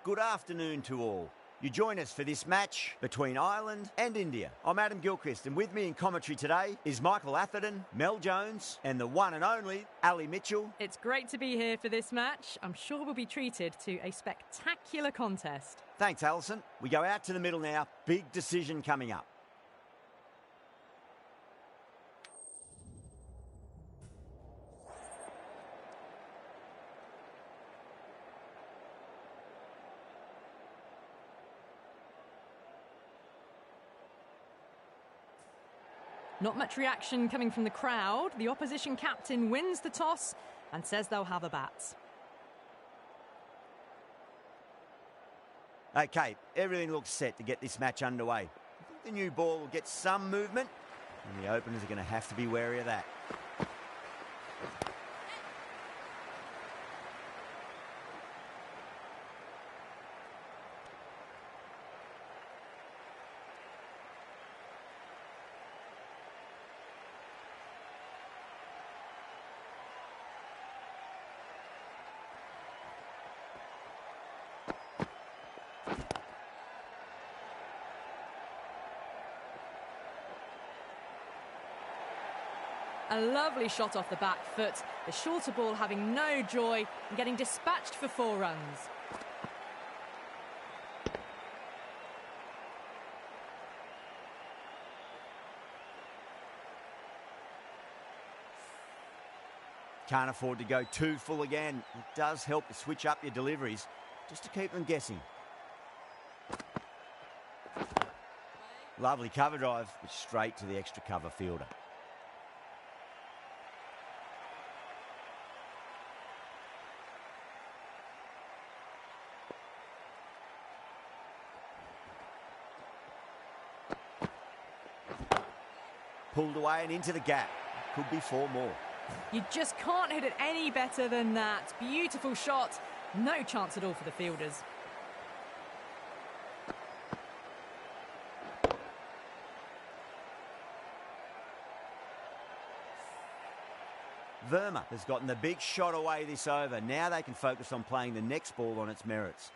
Good afternoon to all. You join us for this match between Ireland and India. I'm Adam Gilchrist, and with me in commentary today is Michael Atherton, Mel Jones, and the one and only Ali Mitchell. It's great to be here for this match. I'm sure we'll be treated to a spectacular contest. Thanks, Alison. We go out to the middle now. Big decision coming up. Not much reaction coming from the crowd. The opposition captain wins the toss and says they'll have a bat. Okay, everything looks set to get this match underway. I think the new ball will get some movement, and the openers are going to have to be wary of that. A lovely shot off the back foot, the shorter ball having no joy and getting dispatched for 4 runs. Can't afford to go too full again. It does help to switch up your deliveries, just to keep them guessing. Lovely cover drive, but straight to the extra cover fielder. Pulled away and into the gap. Could be 4 more. You just can't hit it any better than that. Beautiful shot. No chance at all for the fielders. Verma has gotten the big shot away this over. Now they can focus on playing the next ball on its merits.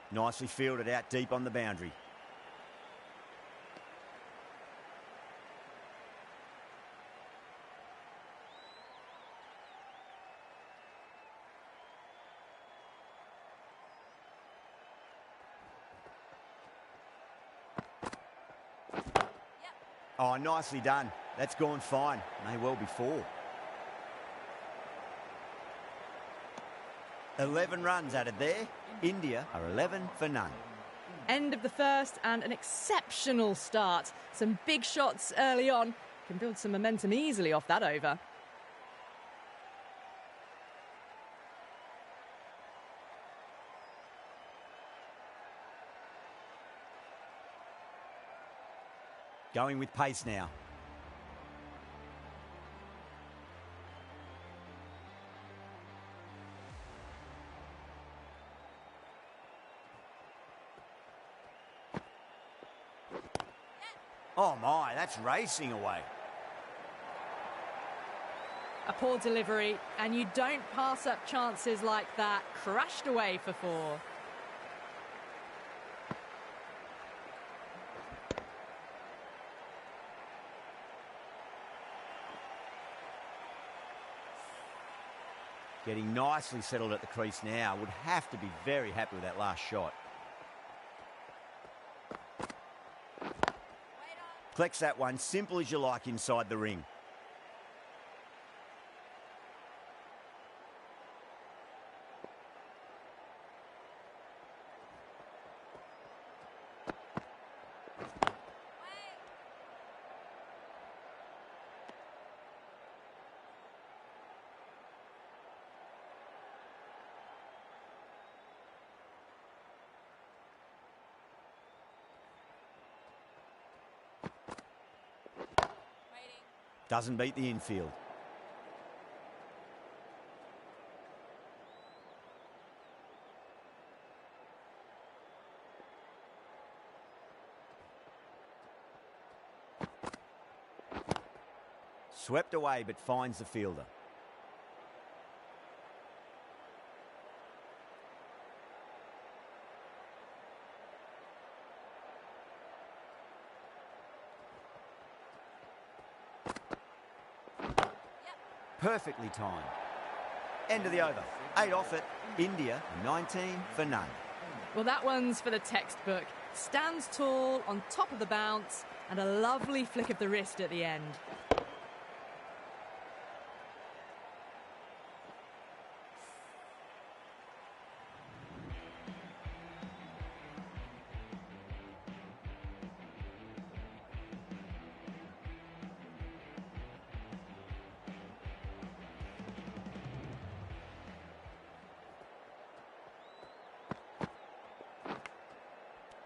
Nicely fielded out deep on the boundary. Oh, nicely done. That's gone fine. May well be 4. 11 runs added there. India are 11 for none. End of the first and an exceptional start. Some big shots early on. Can build some momentum easily off that over. Going with pace now. Oh my, that's racing away. A poor delivery, and you don't pass up chances like that. Crashed away for 4. Getting nicely settled at the crease now. Would have to be very happy with that last shot. Collects that one, simple as you like inside the ring. Doesn't beat the infield. Swept away but finds the fielder. perfectly timed. End of the over. 8 off it. India 19 for none. Well, that one's for the textbook. Stands tall, on top of the bounce, and a lovely flick of the wrist at the end.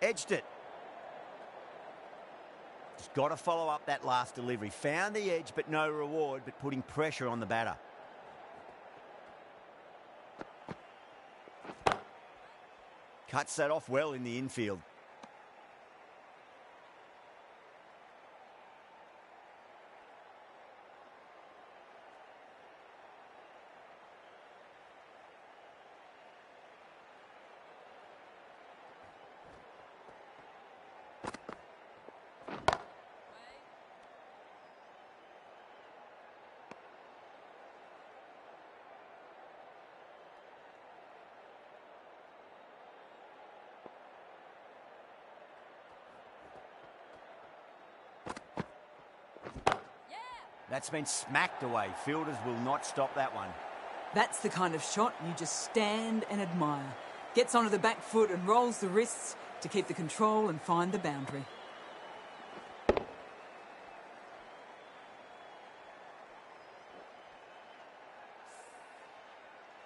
Edged it. Just got to follow up that last delivery. Found the edge, but no reward, but putting pressure on the batter. Cuts that off well in the infield. That's been smacked away. Fielders will not stop that one. That's the kind of shot you just stand and admire. Gets onto the back foot and rolls the wrists to keep the control and find the boundary.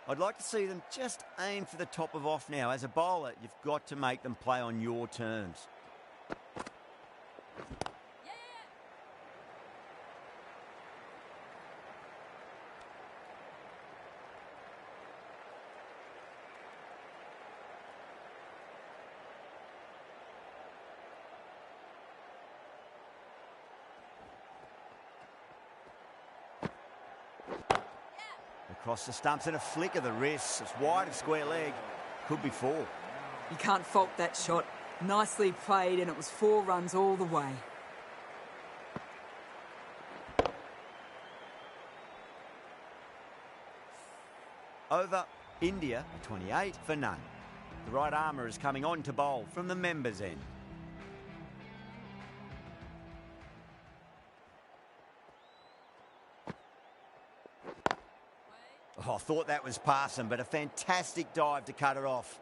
I'd like to see them just aim for the top of off now. As a bowler, you've got to make them play on your terms. Across the stumps and a flick of the wrist. It's wide of square leg. Could be 4. You can't fault that shot. Nicely played, and it was 4 runs all the way. Over. India 28 for none. The right armour is coming on to bowl from the members' end. Oh, I thought that was passing, but a fantastic dive to cut it off.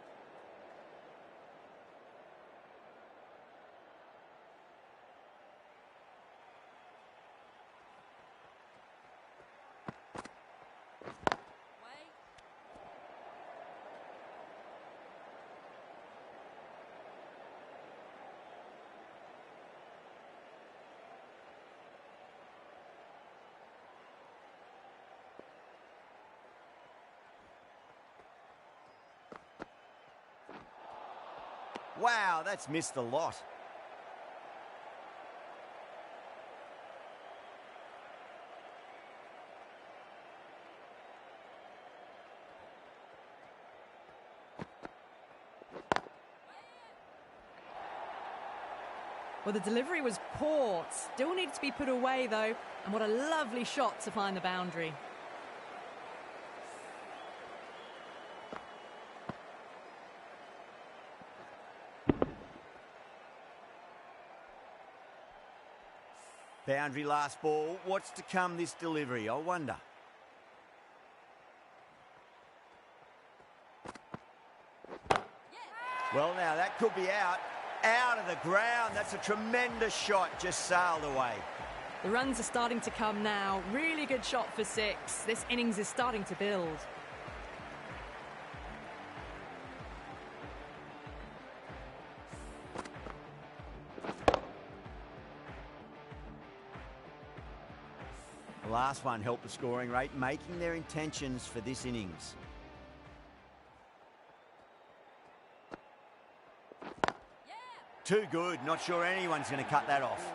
Wow, that's missed a lot. Well, the delivery was poor. Still needed to be put away, though. And what a lovely shot to find the boundary. Boundary last ball. What's to come this delivery, I wonder. Well, now that could be out. Out of the ground. That's a tremendous shot. Just sailed away. The runs are starting to come now. Really good shot for 6. This innings is starting to build. The last one helped the scoring rate, making their intentions for this innings. Too good. Not sure anyone's going to cut that off.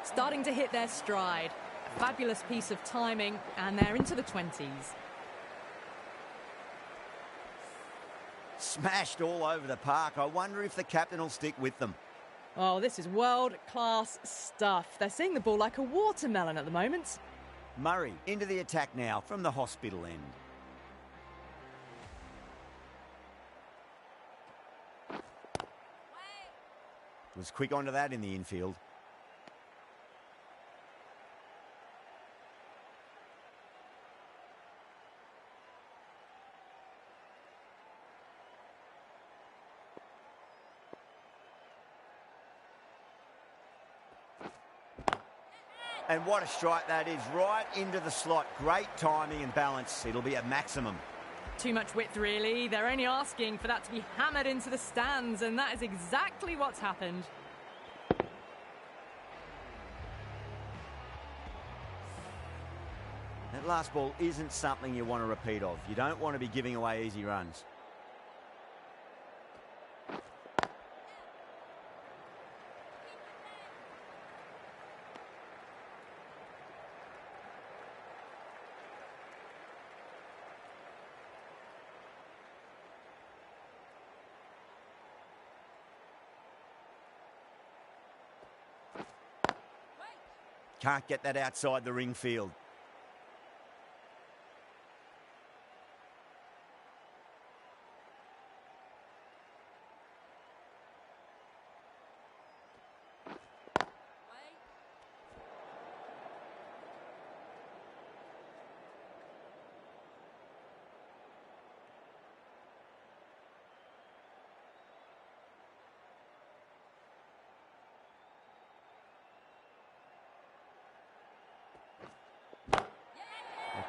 Starting to hit their stride. A fabulous piece of timing, and they're into the 20s. Smashed all over the park. I wonder if the captain will stick with them. Oh, this is world-class stuff. They're seeing the ball like a watermelon at the moment. Murray into the attack now from the hospital end. Was quick onto that in the infield. And what a strike that is, right into the slot. Great timing and balance. It'll be at maximum. Too much width, really. They're only asking for that to be hammered into the stands, and that is exactly what's happened. That last ball isn't something you want to repeat of. You don't want to be giving away easy runs. Can't get that outside the ring field.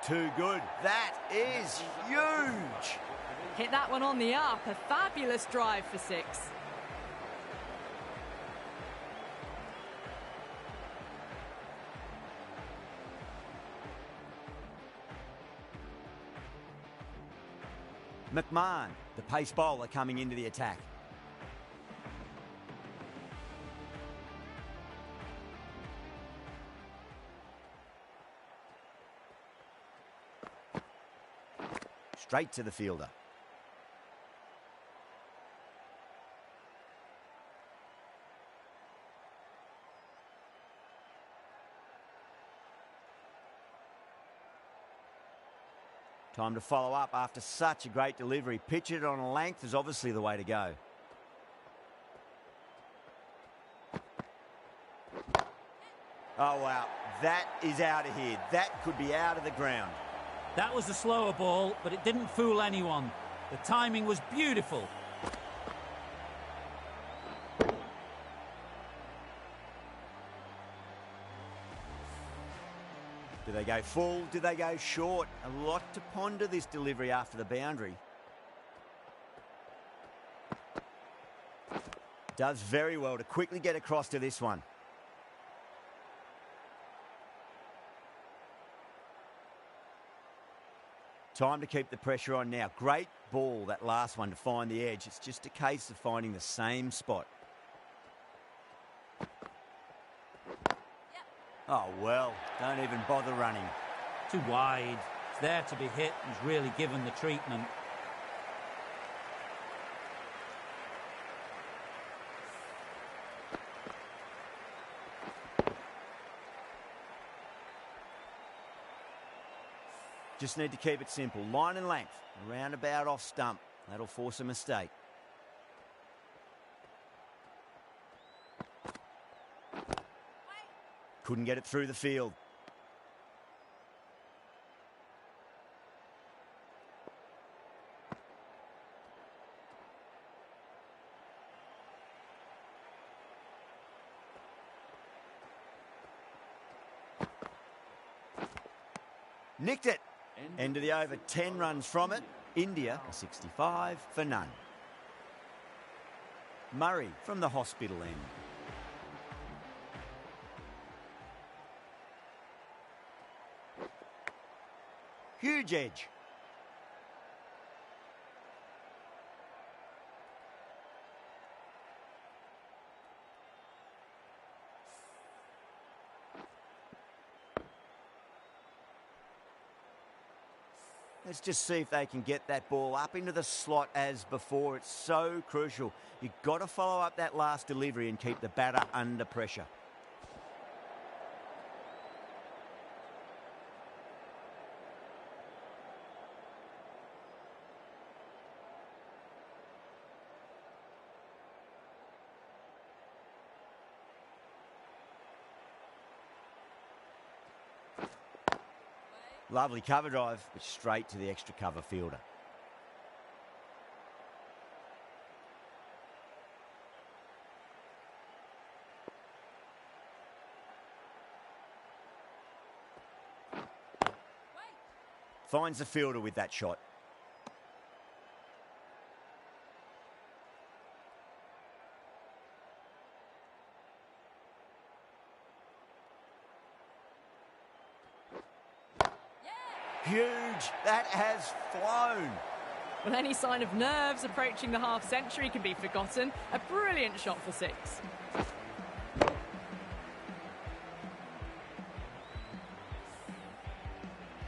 Too good. That is huge. Hit that one on the up. A fabulous drive for 6. McMahon, the pace bowler, coming into the attack. Straight to the fielder. Time to follow up after such a great delivery. Pitch it on a length is obviously the way to go. Oh, wow. That is out of here. That could be out of the ground. That was a slower ball, but it didn't fool anyone. The timing was beautiful. Do they go full? Do they go short? A lot to ponder this delivery after the boundary. Does very well to quickly get across to this one. Time to keep the pressure on now. Great ball, that last one, to find the edge. It's just a case of finding the same spot. Oh, well, don't even bother running. Too wide. It's there to be hit. He's really given the treatment. Just need to keep it simple. Line and length. Roundabout off stump. That'll force a mistake. Couldn't get it through the field. Nicked it. End of the over, 10 runs from it. India, 65 for none. Murray from the hospital end. Huge edge. Let's just see if they can get that ball up into the slot as before. It's so crucial. You've got to follow up that last delivery and keep the batter under pressure. Lovely cover drive, but straight to the extra cover fielder. Finds the fielder with that shot. Huge. That has flown. Well, any sign of nerves approaching the half-century can be forgotten. A brilliant shot for 6.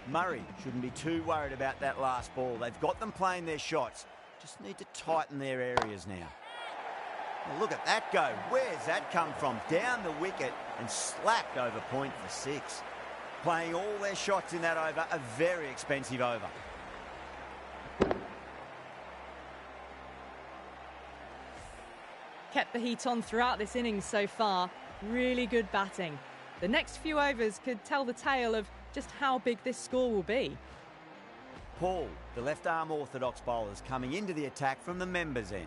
Murray shouldn't be too worried about that last ball. They've got them playing their shots. Just need to tighten their areas now. Well, look at that go. Where's that come from? Down the wicket and slapped over point for 6. Playing all their shots in that over, a very expensive over. Kept the heat on throughout this innings so far. Really good batting. The next few overs could tell the tale of just how big this score will be. Paul, the left-arm orthodox bowlers, coming into the attack from the members' end.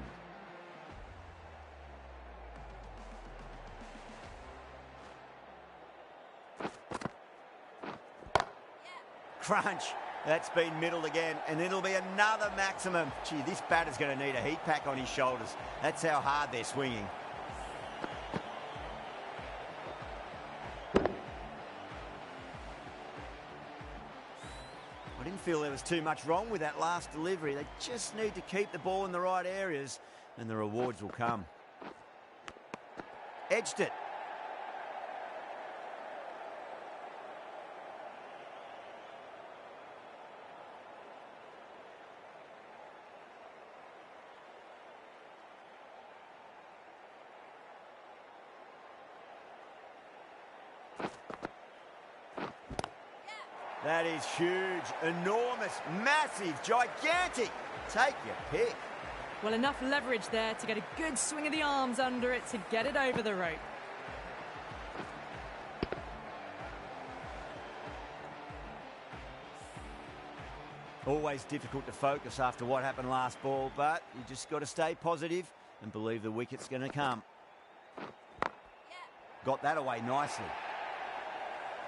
Crunch. That's been middled again, and it'll be another maximum. Gee, this batter's going to need a heat pack on his shoulders. That's how hard they're swinging. I didn't feel there was too much wrong with that last delivery. They just need to keep the ball in the right areas, and the rewards will come. Edged it. That is huge, enormous, massive, gigantic. Take your pick. Well, enough leverage there to get a good swing of the arms under it to get it over the rope. Always difficult to focus after what happened last ball, but you just got to stay positive and believe the wicket's going to come. Got that away nicely.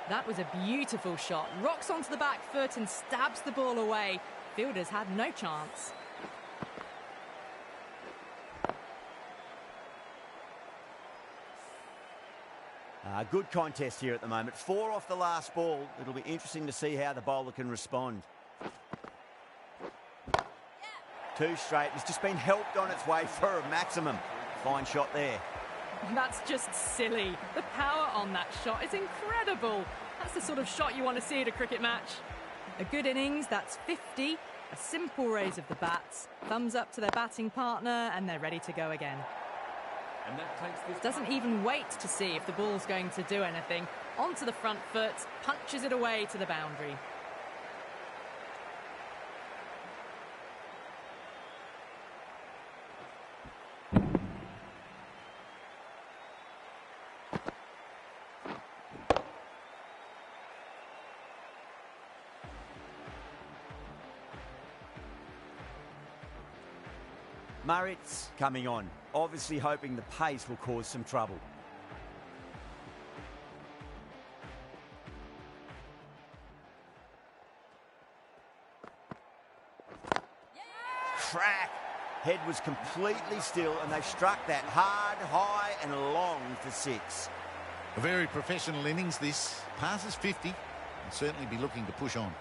That was a beautiful shot. Rocks onto the back foot and stabs the ball away. Fielders had no chance. Good contest here at the moment. 4 off the last ball. It'll be interesting to see how the bowler can respond. 2 straight. It's just been helped on its way for a maximum. Fine shot there. That's just silly. The power on that shot is incredible. That's the sort of shot you want to see at a cricket match. A good innings, that's 50. A simple raise of the bats. Thumbs up to their batting partner, and they're ready to go again. And that takes this... Doesn't even wait to see if the ball's going to do anything. Onto the front foot, punches it away to the boundary. Murray's coming on, obviously hoping the pace will cause some trouble. Crack! Head was completely still and they've struck that hard, high and long for 6. A very professional innings this. Passes 50 and certainly be looking to push on.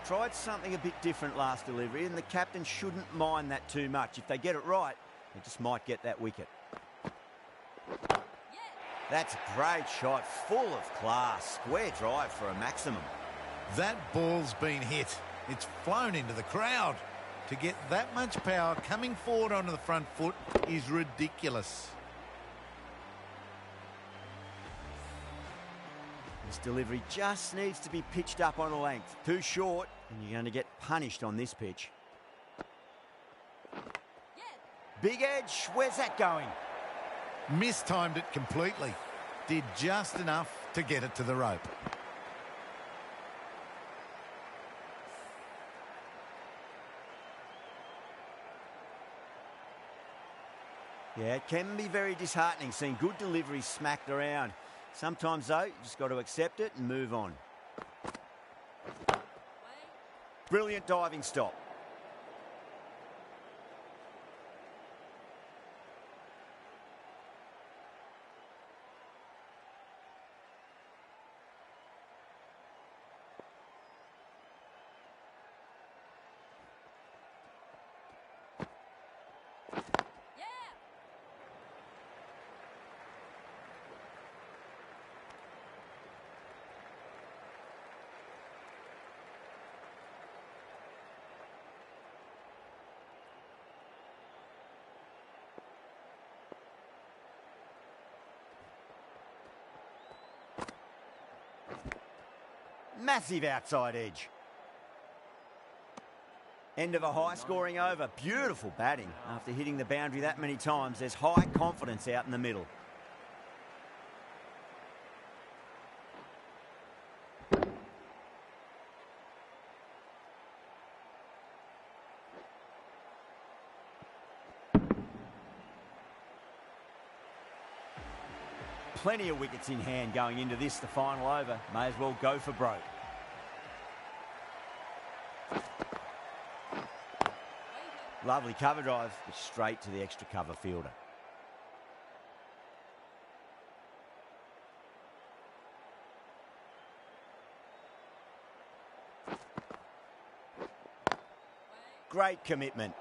Tried something a bit different last delivery, and the captain shouldn't mind that too much. If they get it right, they just might get that wicket. That's a great shot, full of class. Square drive for a maximum. That ball's been hit. It's flown into the crowd. To get that much power coming forward onto the front foot is ridiculous. This delivery just needs to be pitched up on a length. Too short, and you're going to get punished on this pitch. Big edge, where's that going? Mistimed it completely. Did just enough to get it to the rope. Yeah, it can be very disheartening seeing good deliveries smacked around. Sometimes, though, you just got to accept it and move on. Brilliant diving stop. Massive outside edge. End of a high-scoring over. Beautiful batting. After hitting the boundary that many times, there's high confidence out in the middle. Plenty of wickets in hand going into this, the final over. May as well go for broke. Lovely cover drive, but straight to the extra cover fielder. Great commitment.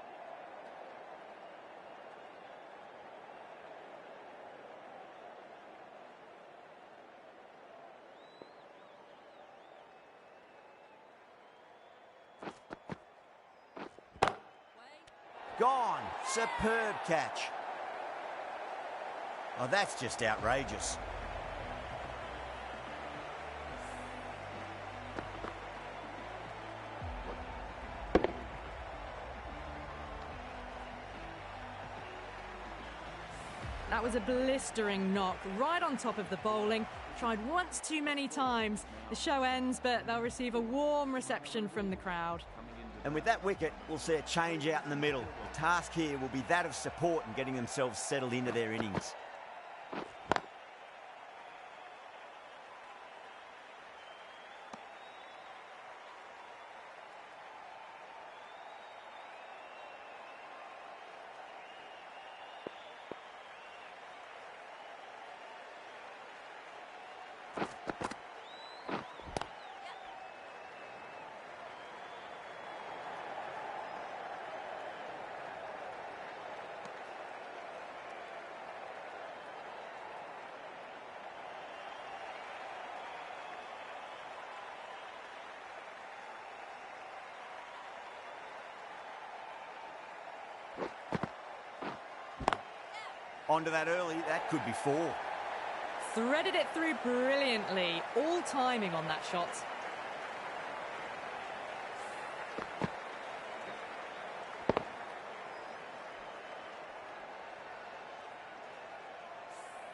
Gone. Superb catch. Oh, that's just outrageous. That was a blistering knock right on top of the bowling. Tried once too many times. The show ends, but they'll receive a warm reception from the crowd. And with that wicket, we'll see a change out in the middle. The task here will be that of support and getting themselves settled into their innings. Onto that early, that could be 4. Threaded it through brilliantly. All timing on that shot.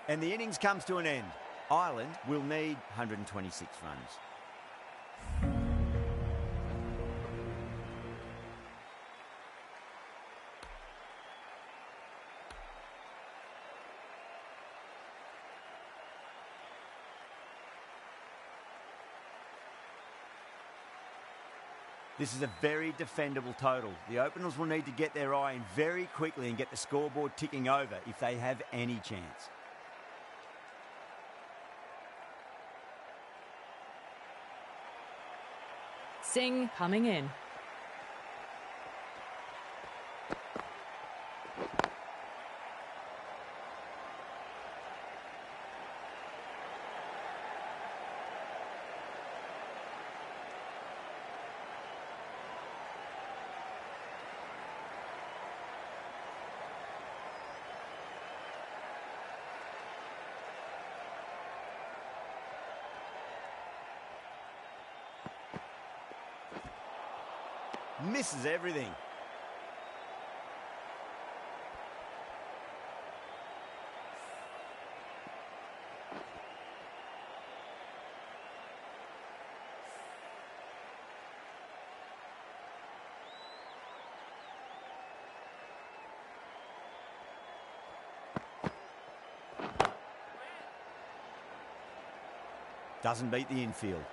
And the innings comes to an end. Ireland will need 126 runs. This is a very defendable total. The openers will need to get their eye in very quickly and get the scoreboard ticking over if they have any chance. Singh coming in. Misses everything. Doesn't beat the infield.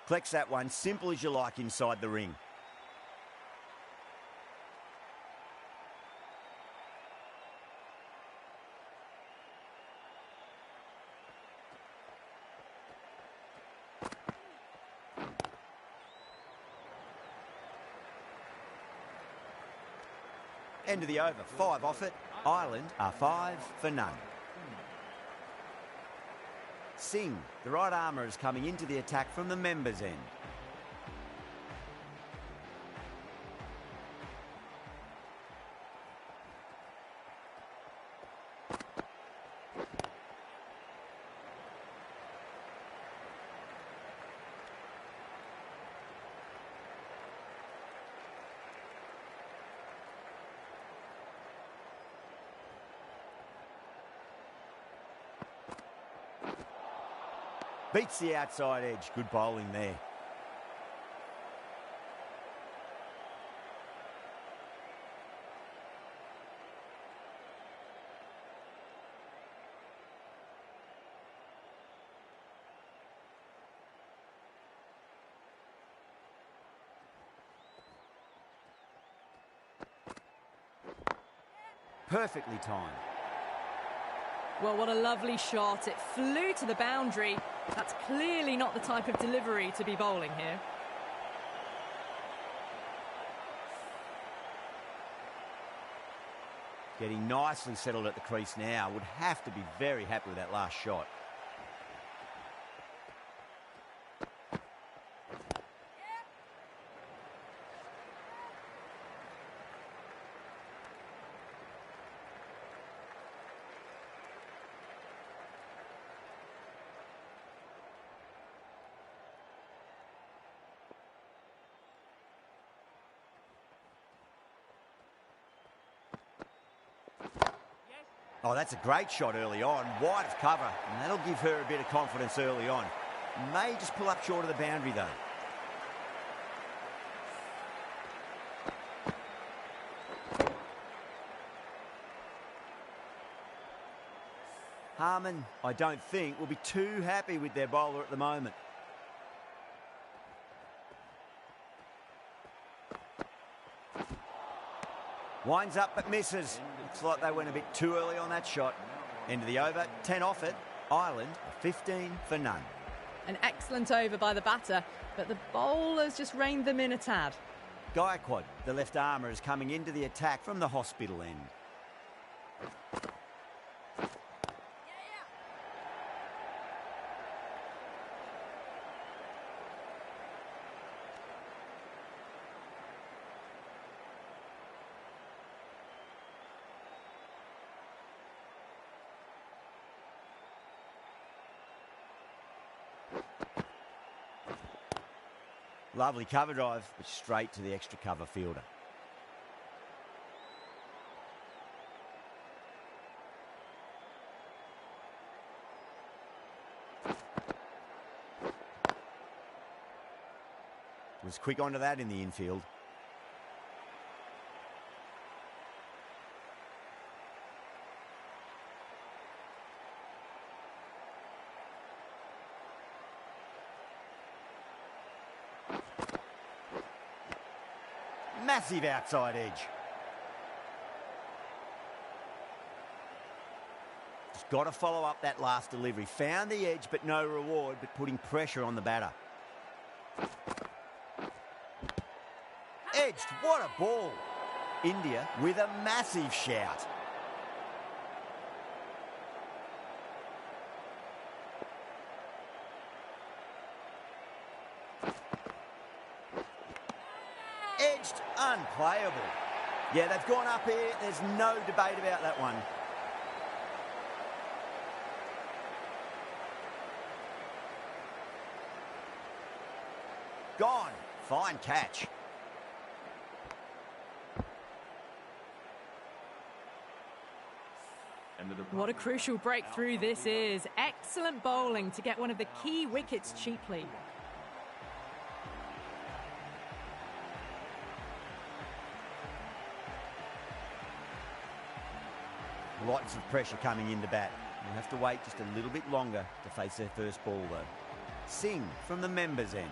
Collects that one, simple as you like inside the ring. End of the over, 5 off it. Ireland are 5 for none. Singh, the right armour, is coming into the attack from the members' end. Beats the outside edge. Good bowling there. Perfectly timed. Well, what a lovely shot. It flew to the boundary. That's clearly not the type of delivery to be bowling here. Getting nicely settled at the crease now. Would have to be very happy with that last shot. Oh, that's a great shot early on, wide of cover, and that'll give her a bit of confidence early on. May just pull up short of the boundary, though. Harman, I don't think, will be too happy with their bowler at the moment. Winds up but misses. Looks like they went a bit too early on that shot. End of the over, 10 off it. Ireland, 15 for none. An excellent over by the batter, but the bowlers just reined them in a tad. Gaikwad, the left armour, is coming into the attack from the hospital end. Lovely cover drive, but straight to the extra cover fielder. Was quick onto that in the infield. Massive outside edge. Just got to follow up that last delivery. Found the edge, but no reward, but putting pressure on the batter. Edged, what a ball. India with a massive shout. Edged, unplayable. Yeah, they've gone up here. There's no debate about that one. Fine catch. What a crucial breakthrough this is. Excellent bowling to get one of the key wickets cheaply. Lots of pressure coming in to bat. We'll have to wait just a little bit longer to face their first ball, though. Singh from the members' end.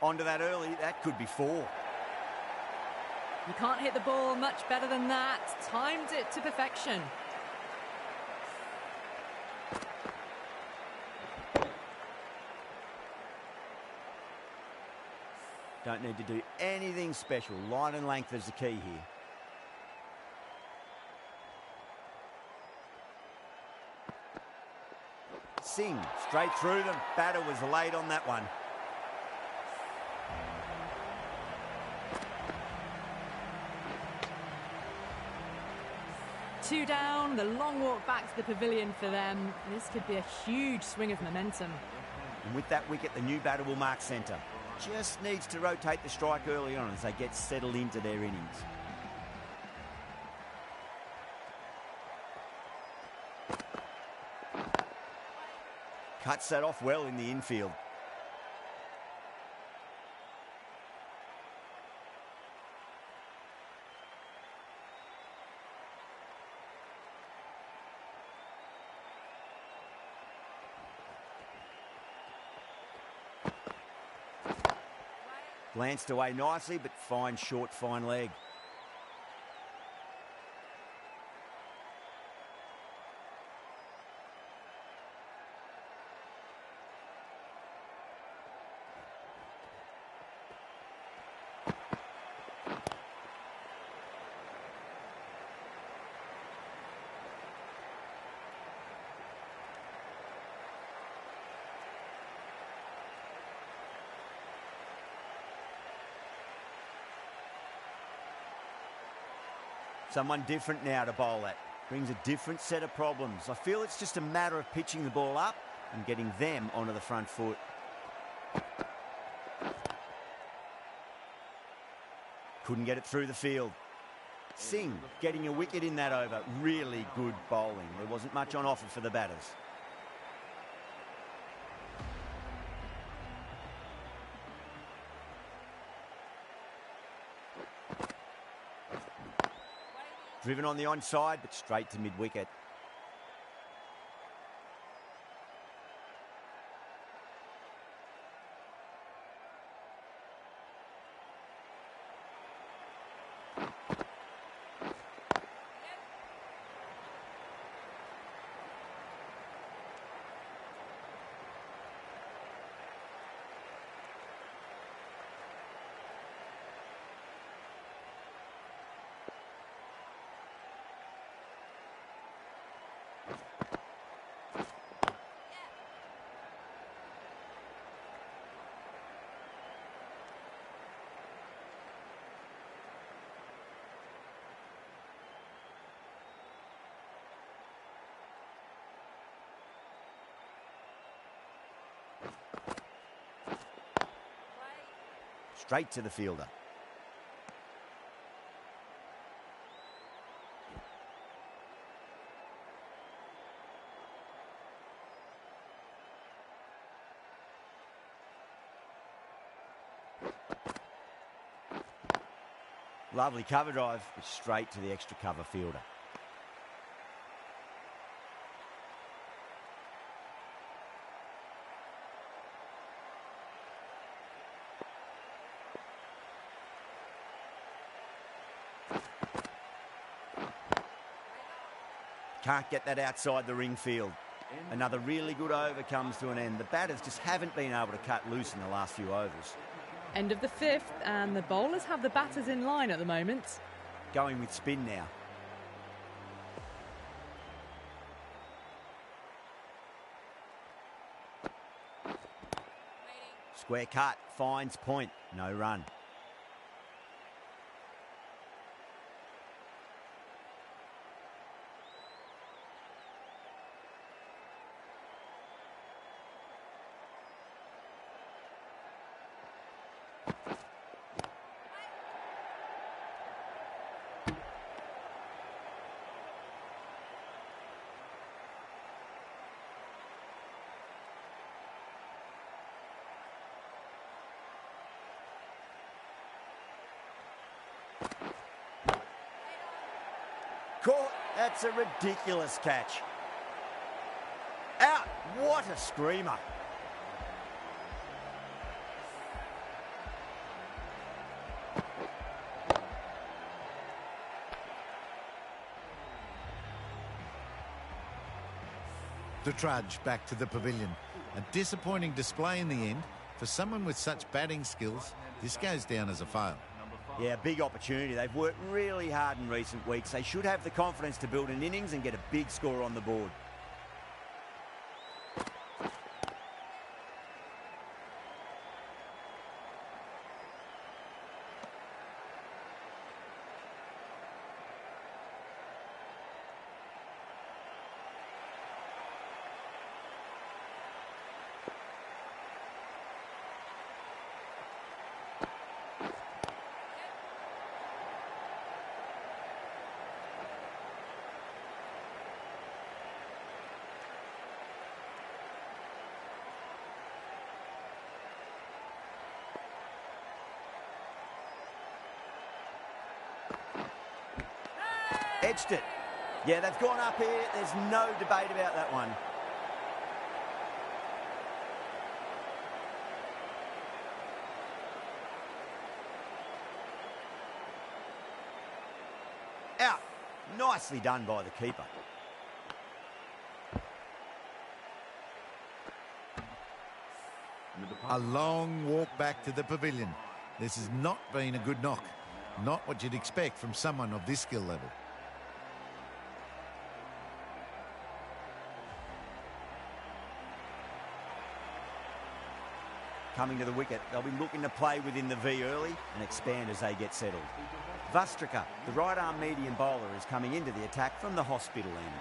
Onto that early, that could be 4. You can't hit the ball much better than that. Timed it to perfection. Don't need to do anything special. Line and length is the key here. Singh straight through them. Batter was late on that one. Two down, the long walk back to the pavilion for them. This could be a huge swing of momentum. And with that wicket, the new batter will mark centre. Just needs to rotate the strike early on as they get settled into their innings. Cuts that off well in the infield. Glanced away nicely, but fine short, fine leg. Someone different now to bowl at. Brings a different set of problems. I feel it's just a matter of pitching the ball up and getting them onto the front foot. Couldn't get it through the field. Singh getting a wicket in that over. Really good bowling. There wasn't much on offer for the batters. Driven on the onside, but straight to mid-wicket. Straight to the fielder. Lovely cover drive, but straight to the extra cover fielder. Can't get that outside the ring field. Another really good over comes to an end. The batters just haven't been able to cut loose in the last few overs. End of the 5th, and the bowlers have the batters in line at the moment. Going with spin now. Square cut, finds point, no run. Caught. That's a ridiculous catch. Out. What a screamer. To trudge back to the pavilion. A disappointing display in the end. For someone with such batting skills, this goes down as a fail. Yeah, big opportunity. They've worked really hard in recent weeks. They should have the confidence to build an innings and get a big score on the board. Edged it. Yeah, they've gone up here. There's no debate about that one. Out. Nicely done by the keeper. A long walk back to the pavilion. This has not been a good knock. Not what you'd expect from someone of this skill level. Coming to the wicket, they'll be looking to play within the V early and expand as they get settled. Vastrika, the right-arm medium bowler, is coming into the attack from the hospital end.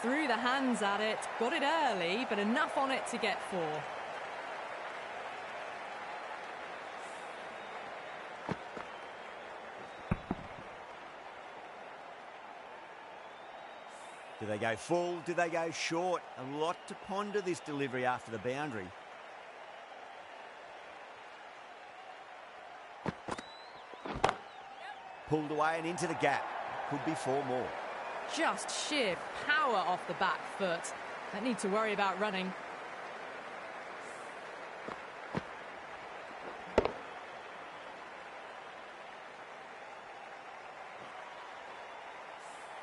Threw the hands at it, got it early, but enough on it to get 4. Do they go full? Do they go short? A lot to ponder this delivery after the boundary. Pulled away and into the gap. Could be 4 more. Just sheer power off the back foot. Don't need to worry about running.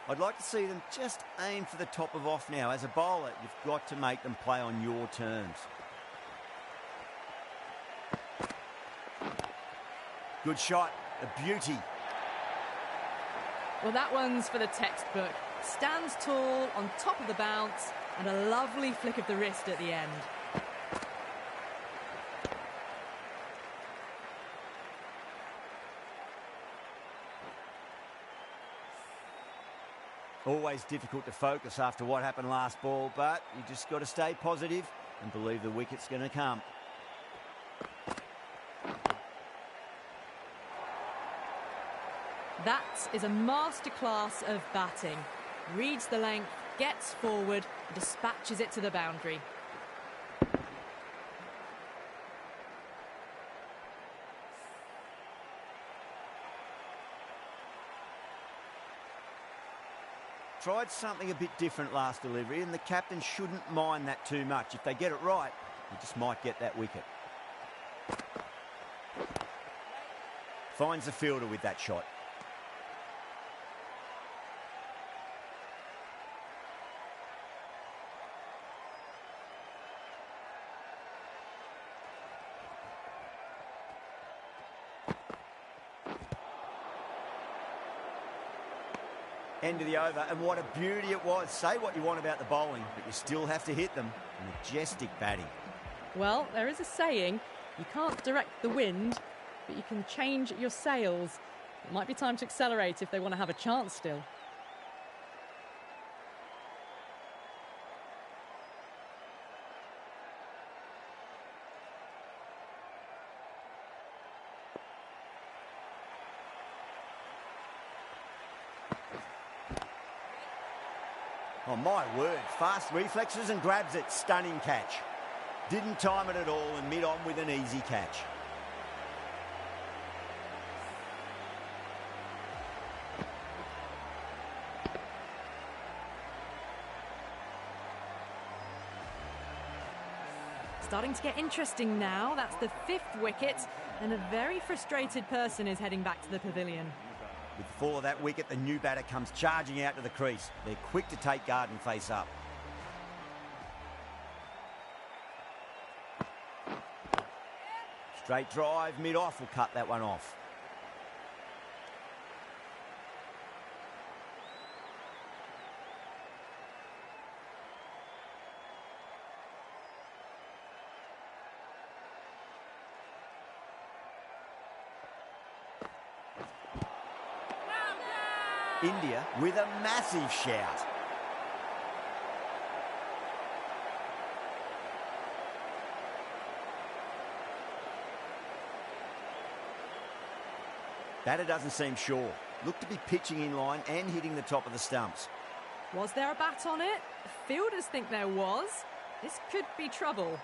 I'd like to see them just aim for the top of off now. As a bowler, you've got to make them play on your terms. Good shot, a beauty. Well, that one's for the textbook. Stands tall, on top of the bounce, and a lovely flick of the wrist at the end. Always difficult to focus after what happened last ball, but you just got to stay positive and believe the wicket's going to come. That is a masterclass of batting. Reads the length, gets forward, and dispatches it to the boundary. Tried something a bit different last delivery, and the captain shouldn't mind that too much. If they get it right, he just might get that wicket. Finds the fielder with that shot. End of the over, and what a beauty it was. Say what you want about the bowling, but you still have to hit them. Majestic batting. Well, there is a saying, you can't direct the wind, but you can change your sails. It might be time to accelerate if they want to have a chance still. Oh, my word. Fast reflexes and grabs it. Stunning catch. Didn't time it at all and mid-on with an easy catch. Starting to get interesting now. That's the 5th wicket, and a very frustrated person is heading back to the pavilion. With the fall of that wicket, the new batter comes charging out to the crease. They're quick to take guard and face up. Straight drive, mid-off will cut that one off. India with a massive shout. Batter doesn't seem sure. Looked to be pitching in line and hitting the top of the stumps. Was there a bat on it? Fielders think there was. This could be trouble.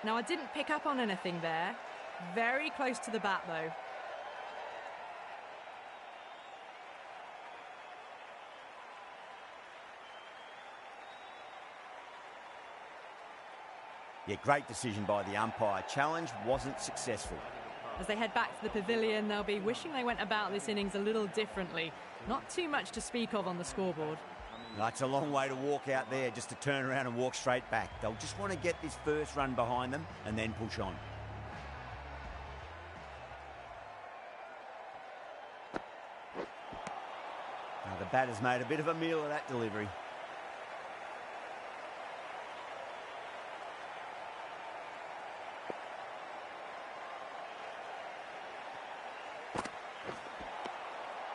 Now, I didn't pick up on anything there. Very close to the bat, though. Yeah, great decision by the umpire. Challenge wasn't successful. As they head back to the pavilion, they'll be wishing they went about this innings a little differently. Not too much to speak of on the scoreboard. It's a long way to walk out there just to turn around and walk straight back. They'll just want to get this first run behind them and then push on. Now the batter's made a bit of a meal of that delivery.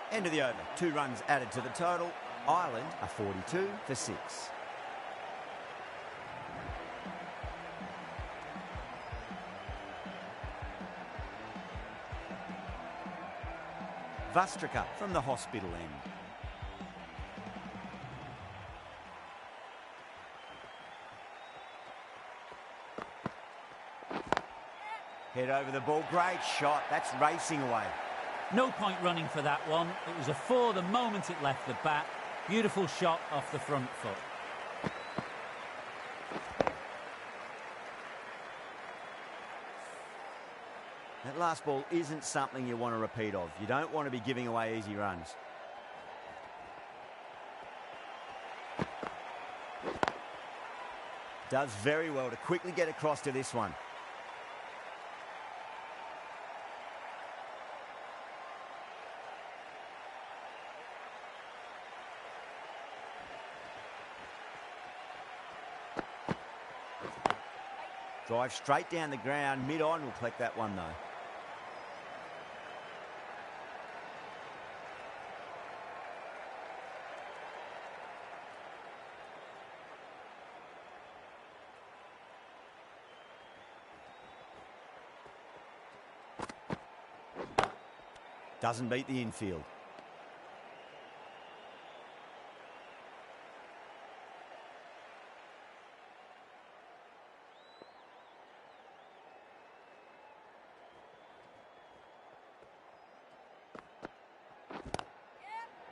End of the over. 2 runs added to the total. Ireland are 42 for 6. Vastrika from the hospital end. Head over the ball. Great shot. That's racing away. No point running for that one. It was a 4 the moment it left the bat. Beautiful shot off the front foot. That last ball isn't something you want to repeat of. You don't want to be giving away easy runs. Does very well to quickly get across to this one. Drive straight down the ground, mid-on will collect that one though. Doesn't beat the infield.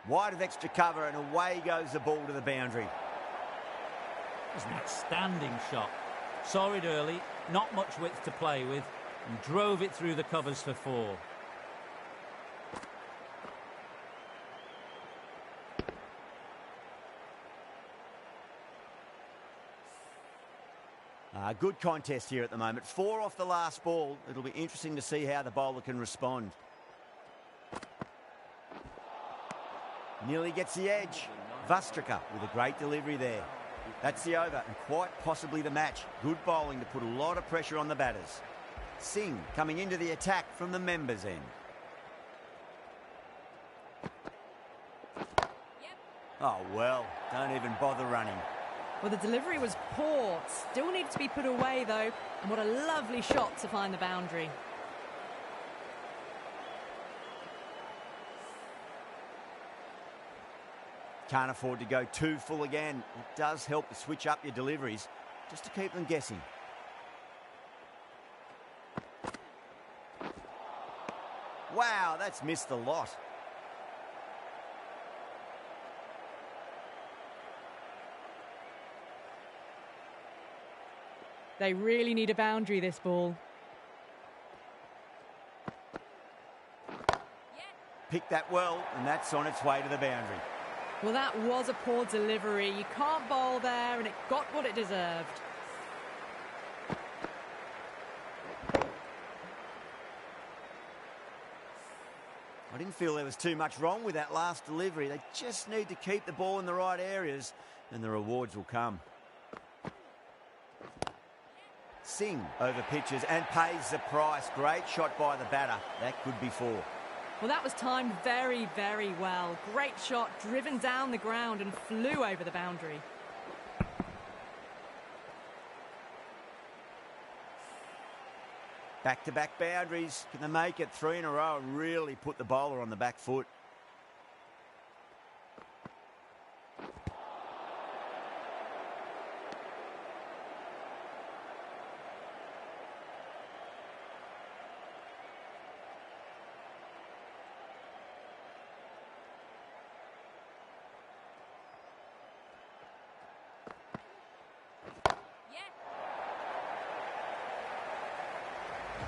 Wide of extra cover and away goes the ball to the boundary. It was an outstanding shot. Saw it early, not much width to play with, and drove it through the covers for 4. Good contest here at the moment. 4 off the last ball. It'll be interesting to see how the bowler can respond. Nearly gets the edge. Vastrika with a great delivery there. That's the over and quite possibly the match. Good bowling to put a lot of pressure on the batters. Singh coming into the attack from the members' end. Oh, well, don't even bother running. Well, the delivery was poor. Still needs to be put away, though. And what a lovely shot to find the boundary. Can't afford to go too full again. It does help to switch up your deliveries just to keep them guessing. Wow, that's missed a lot. They really need a boundary, this ball. Picked that well, and that's on its way to the boundary. Well, that was a poor delivery. You can't bowl there, and it got what it deserved. I didn't feel there was too much wrong with that last delivery. They just need to keep the ball in the right areas, and the rewards will come. Singh over pitches and pays the price. Great shot by the batter. That could be 4. Well, that was timed very, very well. Great shot, driven down the ground and flew over the boundary. Back-to-back boundaries. Can they make it 3 in a row and really put the bowler on the back foot?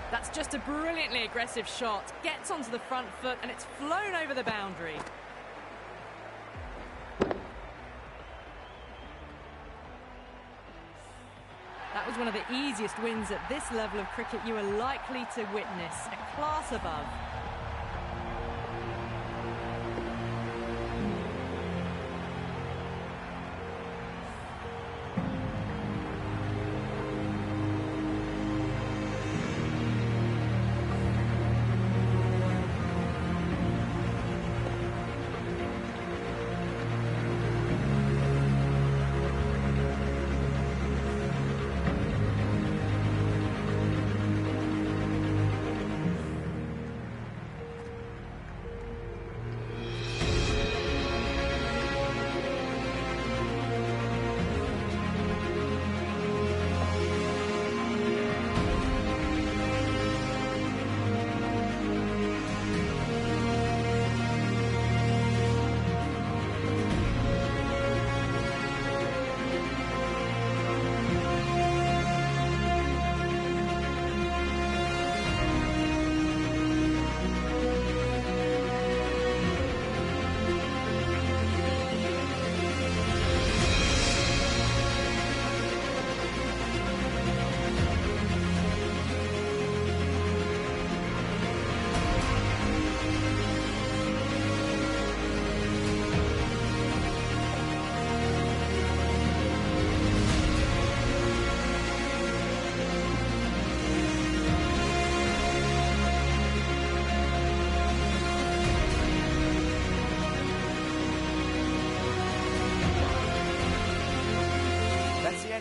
That's just a brilliantly aggressive shot. Gets onto the front foot and it's flown over the boundary. That was one of the easiest wins at this level of cricket you are likely to witness. A class above.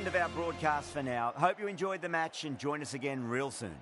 Of our broadcast for now. Hope you enjoyed the match and join us again real soon.